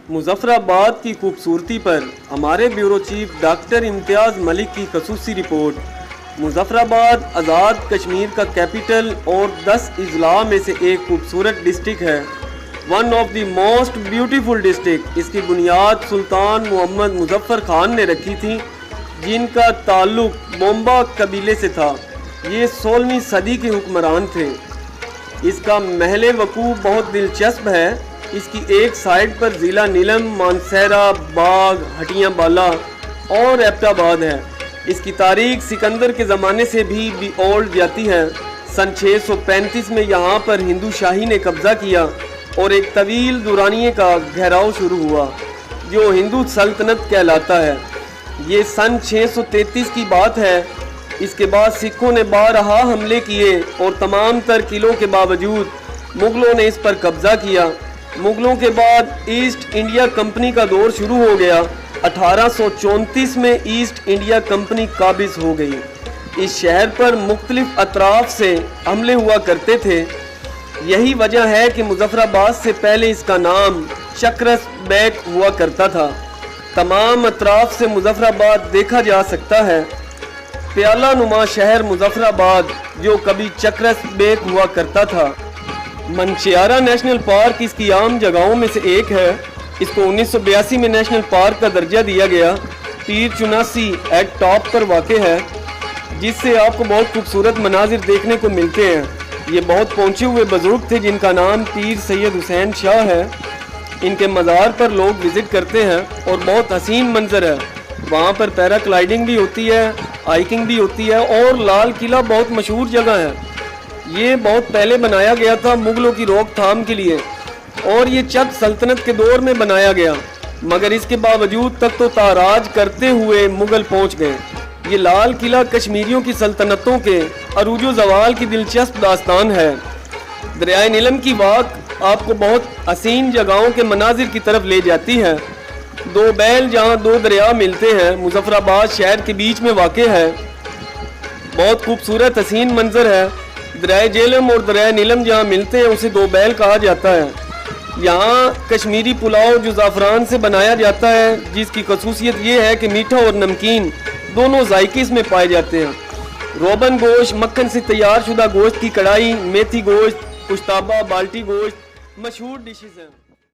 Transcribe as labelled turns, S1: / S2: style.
S1: मुजफ्फराबाद की खूबसूरती पर हमारे ब्यूरो चीफ डॉक्टर इम्तियाज़ मलिक की खसूसी रिपोर्ट। मुजफ्फराबाद आज़ाद कश्मीर का कैपिटल और 10 अजला में से एक खूबसूरत डिस्ट्रिक्ट है। One of the most beautiful district. इसकी बुनियाद सुल्तान मोहम्मद मुजफ्फर खान ने रखी थी, जिनका ताल्लुक बोम्बा कबीले से था। ये 16वीं सदी के हुक्मरान थे। इसका महल वकूफ़ बहुत दिलचस्प है। इसकी एक साइड पर ज़िला नीलम, मानसहरा, बाग, हटियाँ बाला और एबटाबाद है। इसकी तारीख सिकंदर के ज़माने से भी ओल्ड जाती है। सन 635 में यहाँ पर हिंदू शाही ने कब्ज़ा किया और एक तवील दुरानिये का घेराव शुरू हुआ, जो हिंदू सल्तनत कहलाता है। ये सन 633 की बात है। इसके बाद सिखों ने 12 हमले किए और तमाम तर किलों के बावजूद मुग़लों ने इस पर कब्ज़ा किया। मुग़लों के बाद ईस्ट इंडिया कंपनी का दौर शुरू हो गया। 1834 में ईस्ट इंडिया कंपनी काबिज़ हो गई। इस शहर पर मुख्तलिफ अतराफ से हमले हुआ करते थे। यही वजह है कि मुजफ्फराबाद से पहले इसका नाम चक्रस बेक हुआ करता था। तमाम अतराफ से मुजफ्फराबाद देखा जा सकता है। प्याला नुमा शहर मुजफ्फराबाद, जो कभी चक्रस बेक हुआ करता था। मंशियारा नेशनल पार्क इसकी आम जगहों में से एक है। इसको 1982 में नेशनल पार्क का दर्जा दिया गया। पीर चुनासी एट टॉप पर वाक़ है, जिससे आपको बहुत खूबसूरत मनाजिर देखने को मिलते हैं। ये बहुत पहुँचे हुए बुजुर्ग थे, जिनका नाम पीर सैयद हुसैन शाह है। इनके मज़ार पर लोग विज़िट करते हैं और बहुत हसीन मंजर है। वहाँ पर पैराग्लाइडिंग भी होती है, हाइकिंग भी होती है और लाल किला बहुत मशहूर जगह है। ये बहुत पहले बनाया गया था मुग़लों की रोकथाम के लिए, और ये चक सल्तनत के दौर में बनाया गया, मगर इसके बावजूद तक तो ताराज करते हुए मुग़ल पहुंच गए। ये लाल किला कश्मीरियों की सल्तनतों के अरूजो ज़वाल की दिलचस्प दास्तान है। दरियाए नीलम की वाक आपको बहुत हसीन जगहों के मनाजिर की तरफ ले जाती है। दो बैल जहाँ दो दरिया मिलते हैं, मुजफ्फराबाद शहर के बीच में वाक़ है। बहुत खूबसूरत हसीन मंजर है। दरियाए जेलम और दरियाए नीलम जहाँ मिलते हैं, उसे दो बैल कहा जाता है। यहाँ कश्मीरी पुलाव जो ज़ाफ़रान से बनाया जाता है, जिसकी खसूसियत ये है कि मीठा और नमकीन दोनों जायके इसमें पाए जाते हैं। रोबन गोश्त, मक्खन से तैयार शुदा गोश्त की कढ़ाई, मेथी गोश्त, कुश्ताबा, बाल्टी गोश्त मशहूर डिशेज़ हैं।